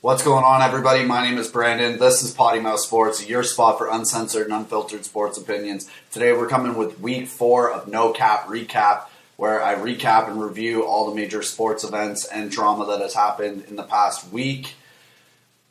What's going on, everybody? My name is Brandon. This is Potty Sports, your spot for uncensored and unfiltered sports opinions. Today we're coming with week 4 of No Cap Recap, where I recap and review all the major sports events and drama that has happened in the past week.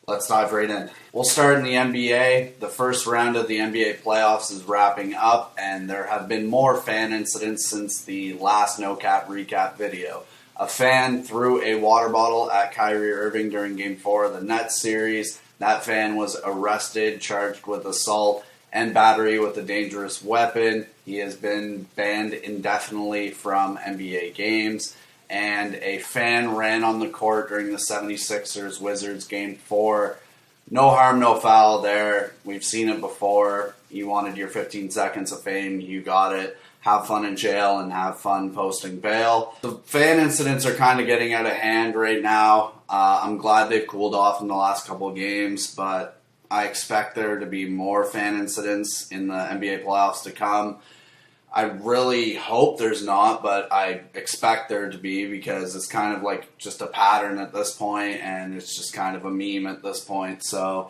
Let's dive right in. We'll start in the NBA. The first round of the NBA playoffs is wrapping up, and there have been more fan incidents since the last No Cap Recap video. A fan threw a water bottle at Kyrie Irving during Game 4 of the Nets series. That fan was arrested, charged with assault and battery with a dangerous weapon. He has been banned indefinitely from NBA games. And a fan ran on the court during the 76ers Wizards Game 4. No harm, no foul there. We've seen it before. You wanted your 15 seconds of fame. You got it. Have fun in jail and have fun posting bail. The fan incidents are kind of getting out of hand right now. I'm glad they've cooled off in the last couple of games, but I expect there to be more fan incidents in the NBA playoffs to come. I really hope there's not, but I expect there to be because it's kind of like just a pattern at this point, and it's just kind of a meme at this point. So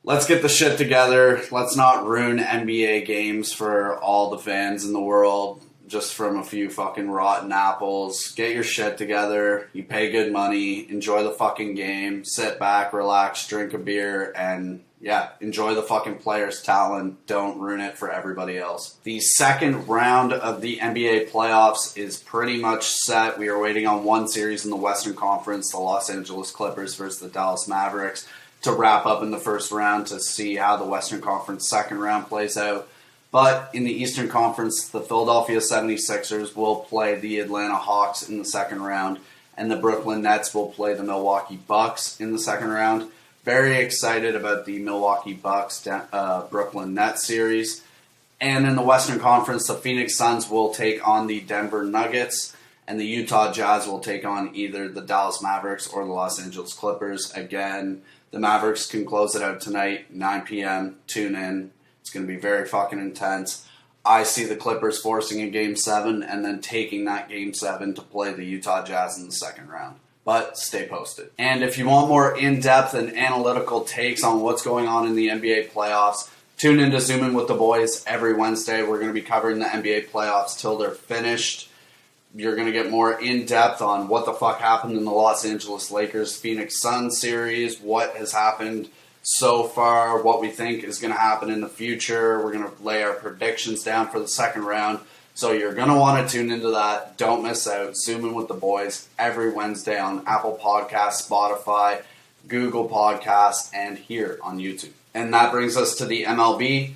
let's get the shit together. Let's not ruin NBA games for all the fans in the world just from a few fucking rotten apples. Get your shit together. You pay good money. Enjoy the fucking game. Sit back, relax, drink a beer, and enjoy the fucking players' talent. Don't ruin it for everybody else. The second round of the NBA playoffs is pretty much set. We are waiting on one series in the Western Conference, the Los Angeles Clippers versus the Dallas Mavericks, to wrap up in the first round to see how the Western Conference second round plays out. But in the Eastern Conference, the Philadelphia 76ers will play the Atlanta Hawks in the second round, and the Brooklyn Nets will play the Milwaukee Bucks in the second round. Very excited about the Milwaukee Bucks Brooklyn Nets series. And in the Western Conference, the Phoenix Suns will take on the Denver Nuggets, and the Utah Jazz will take on either the Dallas Mavericks or the Los Angeles Clippers. Again, the Mavericks can close it out tonight, 9 p.m. Tune in. It's going to be very fucking intense. I see the Clippers forcing a Game 7 and then taking that Game 7 to play the Utah Jazz in the second round. But stay posted. And if you want more in-depth and analytical takes on what's going on in the NBA playoffs, tune in to Zoom In with the Boys every Wednesday. We're going to be covering the NBA playoffs till they're finished. You're going to get more in-depth on what the fuck happened in the Los Angeles Lakers-Phoenix Suns series, what has happened so far, what we think is going to happen in the future. We're going to lay our predictions down for the second round. So you're going to want to tune into that. Don't miss out. Zoom In with the Boys every Wednesday on Apple Podcasts, Spotify, Google Podcasts, and here on YouTube. And that brings us to the MLB.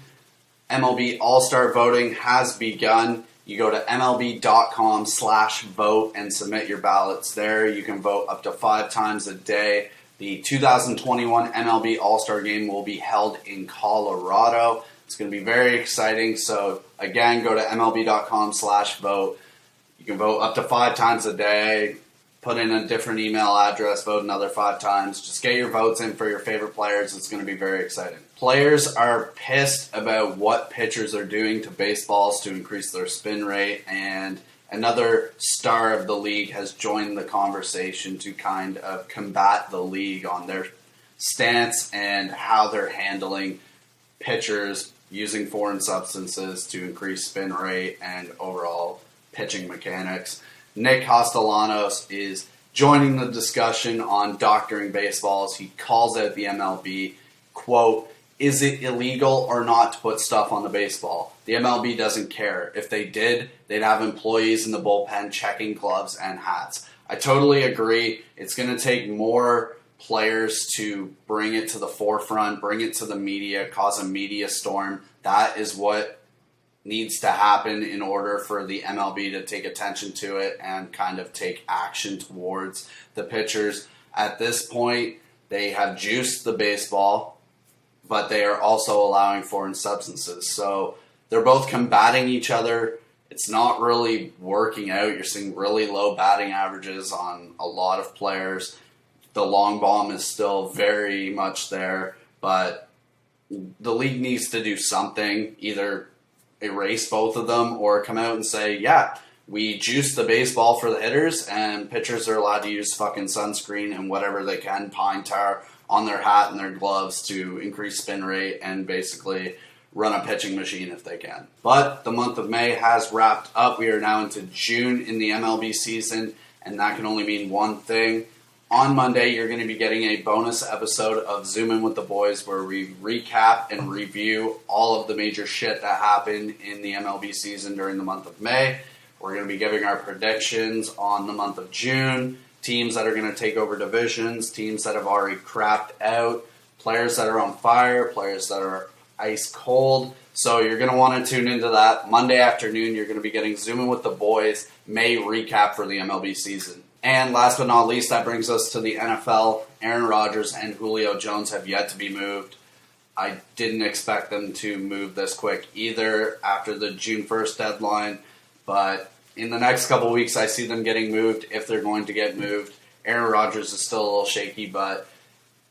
MLB All-Star voting has begun. You go to MLB.com/vote and submit your ballots there. You can vote up to 5 times a day. The 2021 MLB All-Star Game will be held in Colorado. It's going to be very exciting. So, again, go to MLB.com/vote. You can vote up to 5 times a day. Put in a different email address. Vote another 5 times. Just get your votes in for your favorite players. It's going to be very exciting. Players are pissed about what pitchers are doing to baseballs to increase their spin rate, and another star of the league has joined the conversation to kind of combat the league on their stance and how they're handling pitchers using foreign substances to increase spin rate and overall pitching mechanics. Nick Castellanos is joining the discussion on doctoring baseballs. He calls out the MLB, quote, "Is it illegal or not to put stuff on the baseball? The MLB doesn't care. If they did, they'd have employees in the bullpen checking gloves and hats." I totally agree. It's going to take more players to bring it to the forefront, bring it to the media, cause a media storm. That is what needs to happen in order for the MLB to take attention to it and kind of take action towards the pitchers. At this point, they have juiced the baseball, but they are also allowing foreign substances. So they're both combating each other. It's not really working out. You're seeing really low batting averages on a lot of players. The long bomb is still very much there, but the league needs to do something, either erase both of them or come out and say, yeah, we juice the baseball for the hitters, and pitchers are allowed to use fucking sunscreen and whatever they can, pine tar, on their hat and their gloves to increase spin rate and basically run a pitching machine if they can. But the month of May has wrapped up. We are now into June in the MLB season, and that can only mean one thing. On Monday, you're going to be getting a bonus episode of Zoom In with the Boys where we recap and review all of the major shit that happened in the MLB season during the month of May. We're going to be giving our predictions on the month of June, teams that are going to take over divisions, teams that have already crapped out, players that are on fire, players that are ice cold. So you're going to want to tune into that. Monday afternoon, you're going to be getting Zoom In with the Boys May recap for the MLB season. And last but not least, that brings us to the NFL. Aaron Rodgers and Julio Jones have yet to be moved. I didn't expect them to move this quick either after the June 1st deadline. But in the next couple weeks, I see them getting moved if they're going to get moved. Aaron Rodgers is still a little shaky, but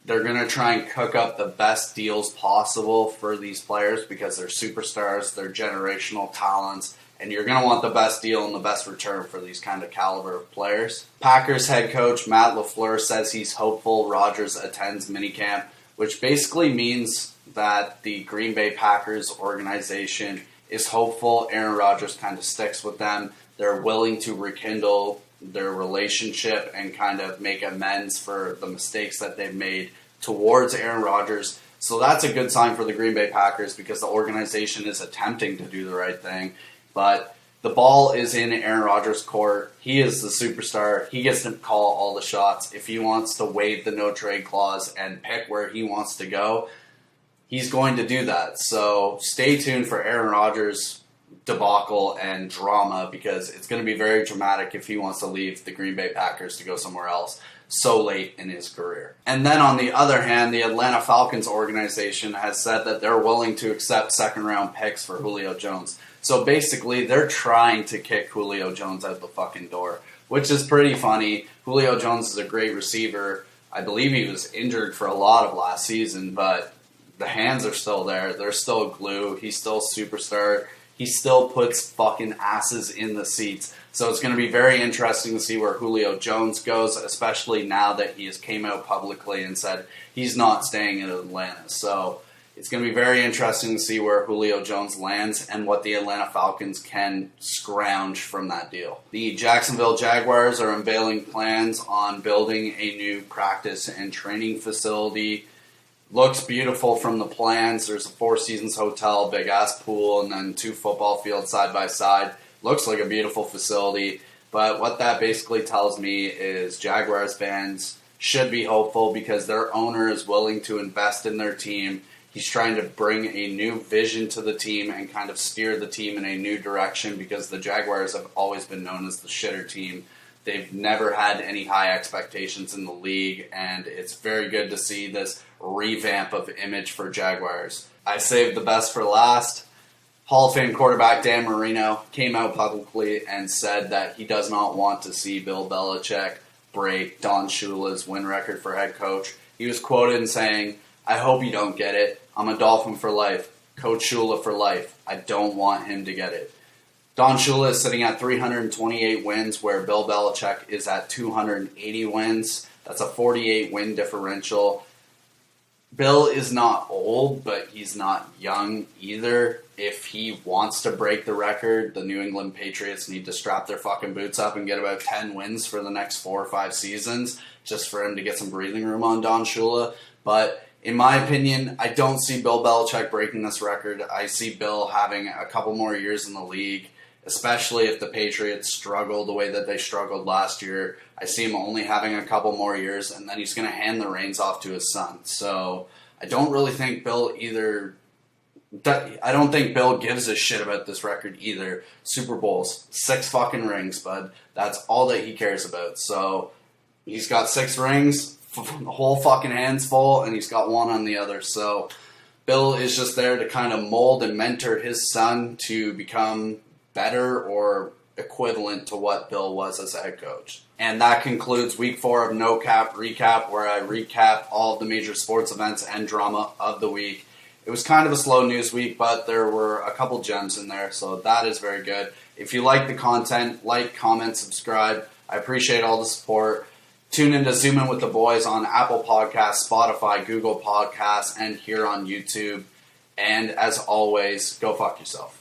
they're going to try and cook up the best deals possible for these players because they're superstars, they're generational talents, and you're going to want the best deal and the best return for these kind of caliber of players. Packers head coach Matt LaFleur says he's hopeful Rodgers attends minicamp, which basically means that the Green Bay Packers organization is hopeful Aaron Rodgers kind of sticks with them. They're willing to rekindle their relationship and kind of make amends for the mistakes that they've made towards Aaron Rodgers. So that's a good sign for the Green Bay Packers because the organization is attempting to do the right thing. But the ball is in Aaron Rodgers' court. He is the superstar. He gets to call all the shots. If he wants to waive the no-trade clause and pick where he wants to go, he's going to do that. So stay tuned for Aaron Rodgers' debacle and drama because it's going to be very dramatic if he wants to leave the Green Bay Packers to go somewhere else so late in his career. And then on the other hand, the Atlanta Falcons organization has said that they're willing to accept second-round picks for Julio Jones. So basically, they're trying to kick Julio Jones out the fucking door, which is pretty funny. Julio Jones is a great receiver. I believe he was injured for a lot of last season, but the hands are still there. They're still glue. He's still a superstar. He still puts fucking asses in the seats. So it's going to be very interesting to see where Julio Jones goes, especially now that he has came out publicly and said he's not staying in Atlanta. So it's going to be very interesting to see where Julio Jones lands and what the Atlanta Falcons can scrounge from that deal. The Jacksonville Jaguars are unveiling plans on building a new practice and training facility. Looks beautiful from the plans. There's a Four Seasons hotel, big-ass pool, and then 2 football fields side by side. Looks like a beautiful facility. But what that basically tells me is Jaguars fans should be hopeful because their owner is willing to invest in their team. He's trying to bring a new vision to the team and kind of steer the team in a new direction because the Jaguars have always been known as the shitter team. They've never had any high expectations in the league, and it's very good to see this revamp of image for Jaguars. I saved the best for last. Hall of Fame quarterback Dan Marino came out publicly and said that he does not want to see Bill Belichick break Don Shula's win record for head coach. He was quoted saying, "I hope you don't get it. I'm a Dolphin for life. Coach Shula for life. I don't want him to get it." Don Shula is sitting at 328 wins, where Bill Belichick is at 280 wins. That's a 48 win differential. Bill is not old, but he's not young either. If he wants to break the record, the New England Patriots need to strap their fucking boots up and get about 10 wins for the next 4 or 5 seasons, just for him to get some breathing room on Don Shula. But in my opinion, I don't see Bill Belichick breaking this record. I see Bill having a couple more years in the league, especially if the Patriots struggle the way that they struggled last year. I see him only having a couple more years, and then he's going to hand the reins off to his son. So I don't really think Bill I don't think Bill gives a shit about this record either. Super Bowls, 6 fucking rings, bud. That's all that he cares about. So he's got 6 rings, the whole fucking hands full, and he's got 1 on the other. So Bill is just there to kind of mold and mentor his son to become better or equivalent to what Bill was as a head coach. And that concludes week 4 of No Cap Recap, where I recap all of the major sports events and drama of the week. It was kind of a slow news week, but there were a couple gems in there, so that is very good. If you like the content, like, comment, subscribe. I appreciate all the support. Tune in to Zoom In with the Boys on Apple Podcasts, Spotify, Google Podcasts, and here on YouTube. And as always, go fuck yourself.